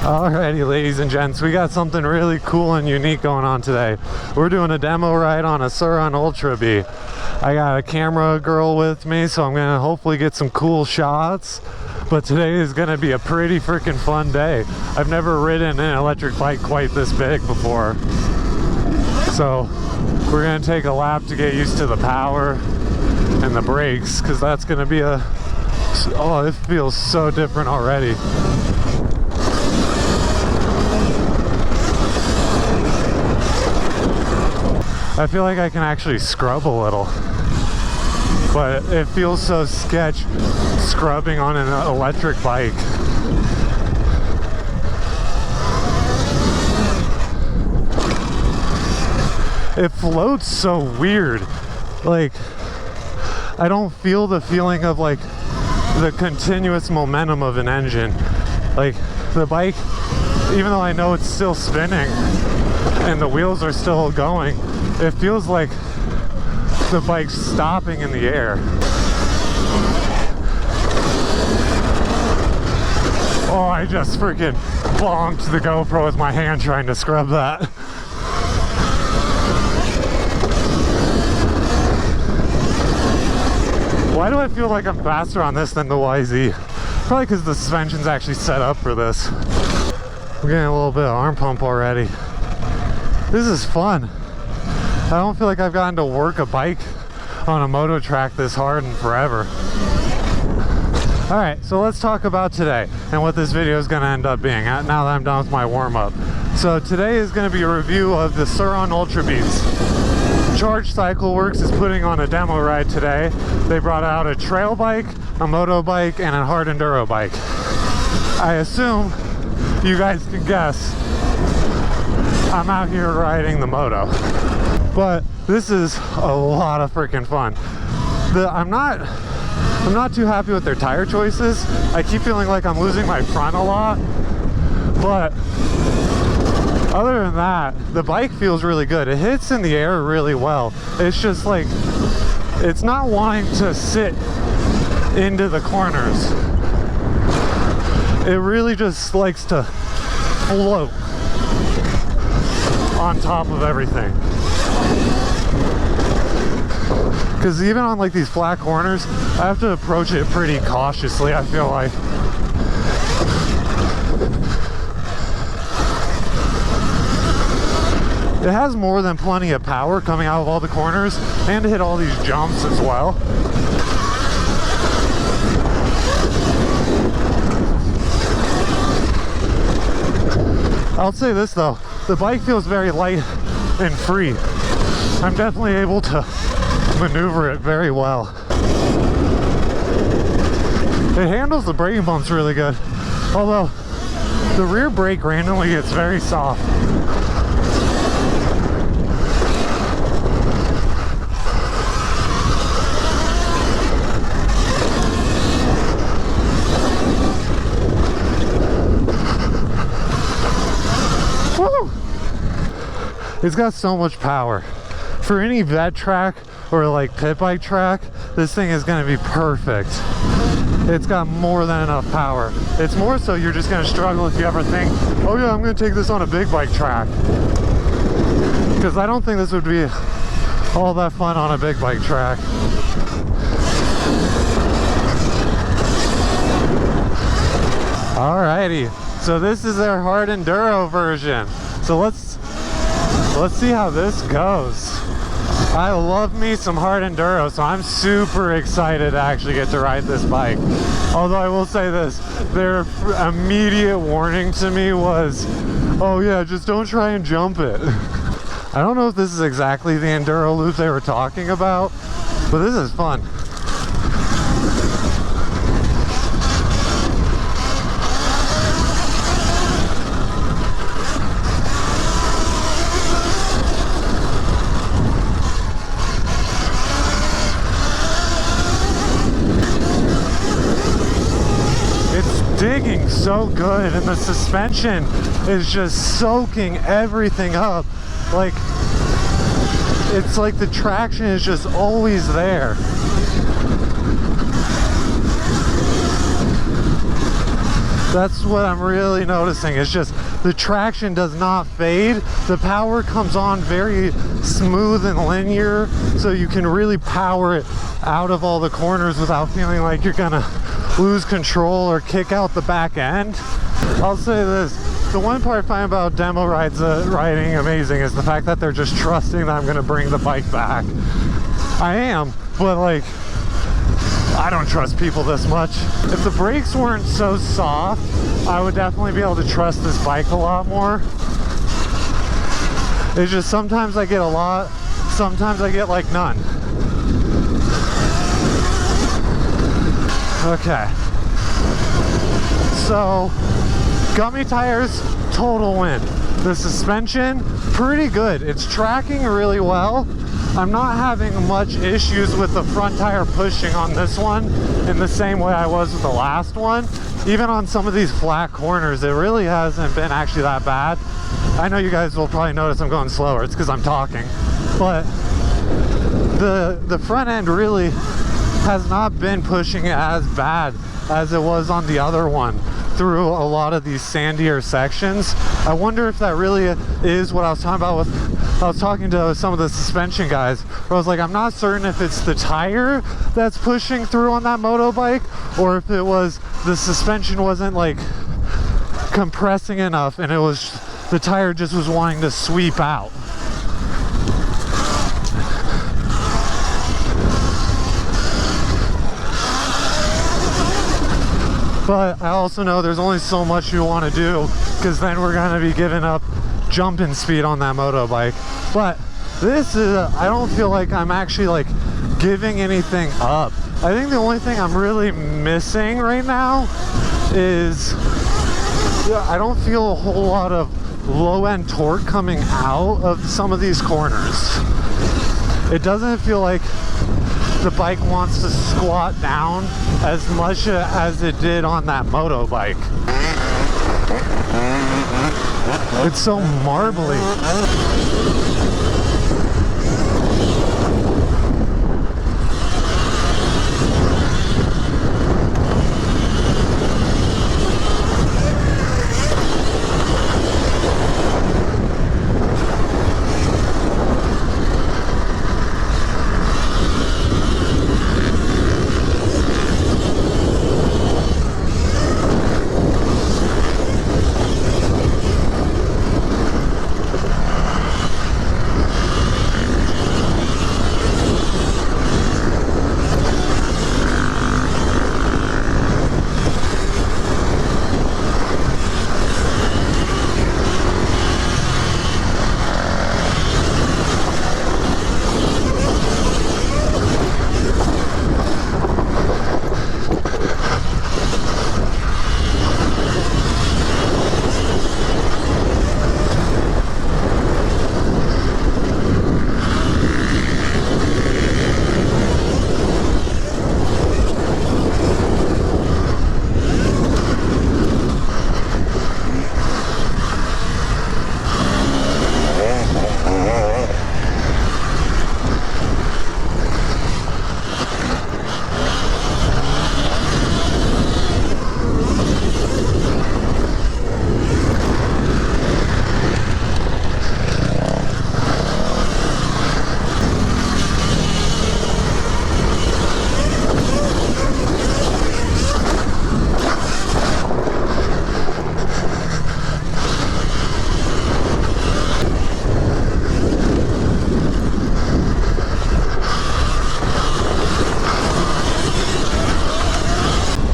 Alrighty, ladies and gents, we got something really cool and unique going on today. We're doing a demo ride on a Surron Ultra Bee. I got a camera girl with me, so I'm gonna hopefully get some cool shots. But today is gonna be a pretty freaking fun day. I've never ridden an electric bike quite this big before. So we're gonna take a lap to get used to the power and the brakes, because that's gonna be oh, it feels so different already. I feel like I can actually scrub a little, but it feels so sketch scrubbing on an electric bike. It floats so weird. Like, I don't feel the feeling of like the continuous momentum of an engine. Like the bike, even though I know it's still spinning and the wheels are still going, it feels like the bike's stopping in the air. Oh, I just freaking bonked the GoPro with my hand trying to scrub that. Why do I feel like I'm faster on this than the YZ? Probably because the suspension's actually set up for this. We're getting a little bit of arm pump already. This is fun. I don't feel like I've gotten to work a bike on a moto track this hard in forever. Alright, so let's talk about today and what this video is going to end up being now that I'm done with my warm-up. So today is going to be a review of the Surron Ultra Bees. Charge Cycle Works is putting on a demo ride today. They brought out a trail bike, a moto bike, and a hard enduro bike. I assume you guys can guess I'm out here riding the moto. But this is a lot of freaking fun. I'm not too happy with their tire choices. I keep feeling like I'm losing my front a lot. But other than that, the bike feels really good. It hits in the air really well. It's just like, it's not wanting to sit into the corners. It really just likes to float on top of everything. Because even on like these flat corners, I have to approach it pretty cautiously, I feel like. It has more than plenty of power coming out of all the corners and to hit all these jumps as well. I'll say this though, the bike feels very light and free. I'm definitely able to maneuver it very well. It handles the braking bumps really good, although the rear brake randomly gets very soft. Woo! It's got so much power. For any vet track or like pit bike track, this thing is going to be perfect. It's got more than enough power. It's more so you're just going to struggle if you ever think, oh yeah, I'm going to take this on a big bike track. Because I don't think this would be all that fun on a big bike track. Alrighty, so this is their hard enduro version. So let's see how this goes. I love me some hard enduro, so I'm super excited to actually get to ride this bike. Although I will say this, their immediate warning to me was, oh yeah, just don't try and jump it. I don't know if this is exactly the enduro loop they were talking about, but this is fun. Digging so good, and the suspension is just soaking everything up. Like, it's like the traction is just always there. That's what I'm really noticing. It's just the traction does not fade. The power comes on very smooth and linear, so you can really power it out of all the corners without feeling like you're gonna lose control or kick out the back end. I'll say this, the one part I find about demo riding amazing is the fact that they're just trusting that I'm gonna bring the bike back. I am, but like, I don't trust people this much. If the brakes weren't so soft, I would definitely be able to trust this bike a lot more. It's just sometimes I get a lot, sometimes I get like none. Okay. So, gummy tires, total win. The suspension, pretty good. It's tracking really well. I'm not having much issues with the front tire pushing on this one in the same way I was with the last one. Even on some of these flat corners, it really hasn't been actually that bad. I know you guys will probably notice I'm going slower. It's because I'm talking. But the front end really has not been pushing it as bad as it was on the other one through a lot of these sandier sections. I wonder if that really is what I was talking about with, I was talking to some of the suspension guys where I was like, I'm not certain if it's the tire that's pushing through on that motorbike or if it was the suspension wasn't like compressing enough and it was the tire just was wanting to sweep out. But I also know there's only so much you want to do because then we're going to be giving up jumping speed on that motorbike. But this is, I don't feel like I'm actually like giving anything up. I think the only thing I'm really missing right now is I don't feel a whole lot of low end torque coming out of some of these corners. It doesn't feel like the bike wants to squat down as much as it did on that motorbike. It's so marbly.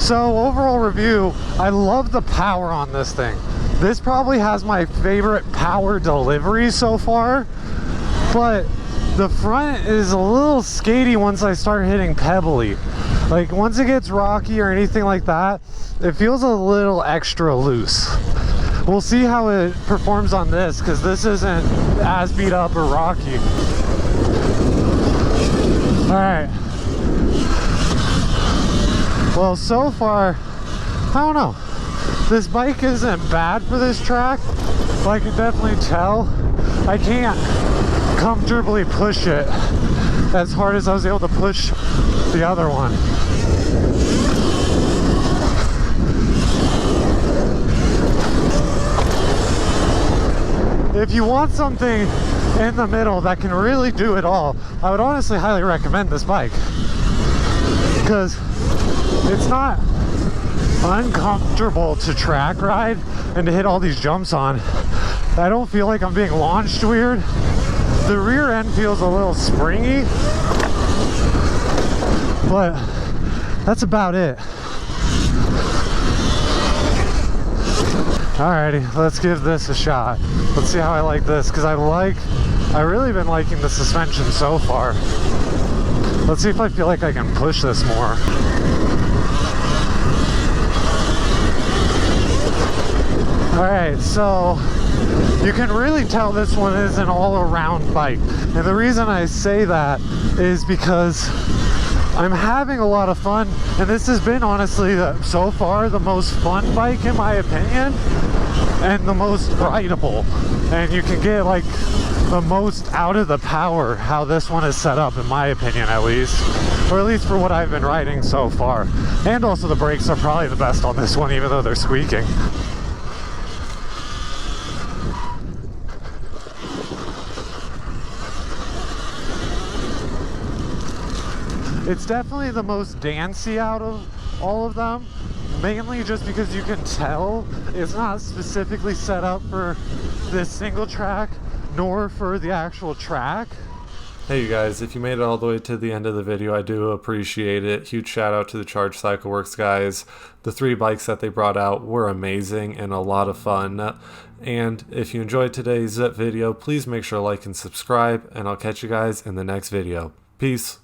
So overall review, I love the power on this thing. This probably has my favorite power delivery so far, but the front is a little skatey once I start hitting pebbly. Like once it gets rocky or anything like that, it feels a little extra loose. We'll see how it performs on this because this isn't as beat up or rocky. All right. Well, so far, I don't know. This bike isn't bad for this track, but I can definitely tell I can't comfortably push it as hard as I was able to push the other one. if you want something in the middle that can really do it all, I would honestly highly recommend this bike, because it's not uncomfortable to track ride and to hit all these jumps on. I don't feel like I'm being launched weird. The rear end feels a little springy, but that's about it. Alrighty, let's give this a shot. Let's see how I like this, because I've really been liking the suspension so far. Let's see if I feel like I can push this more. Alright, so you can really tell this one is an all-around bike. And the reason I say that is because I'm having a lot of fun, and this has been honestly so far the most fun bike in my opinion, and the most rideable. And you can get like the most out of the power how this one is set up, in my opinion at least. Or at least for what I've been riding so far. And also the brakes are probably the best on this one, even though they're squeaking. It's definitely the most dancey out of all of them, mainly just because you can tell it's not specifically set up for this single track, nor for the actual track. Hey you guys, if you made it all the way to the end of the video, I do appreciate it. Huge shout out to the Charge Cycle Works guys. The 3 bikes that they brought out were amazing and a lot of fun. And if you enjoyed today's video, please make sure to like and subscribe, and I'll catch you guys in the next video. Peace.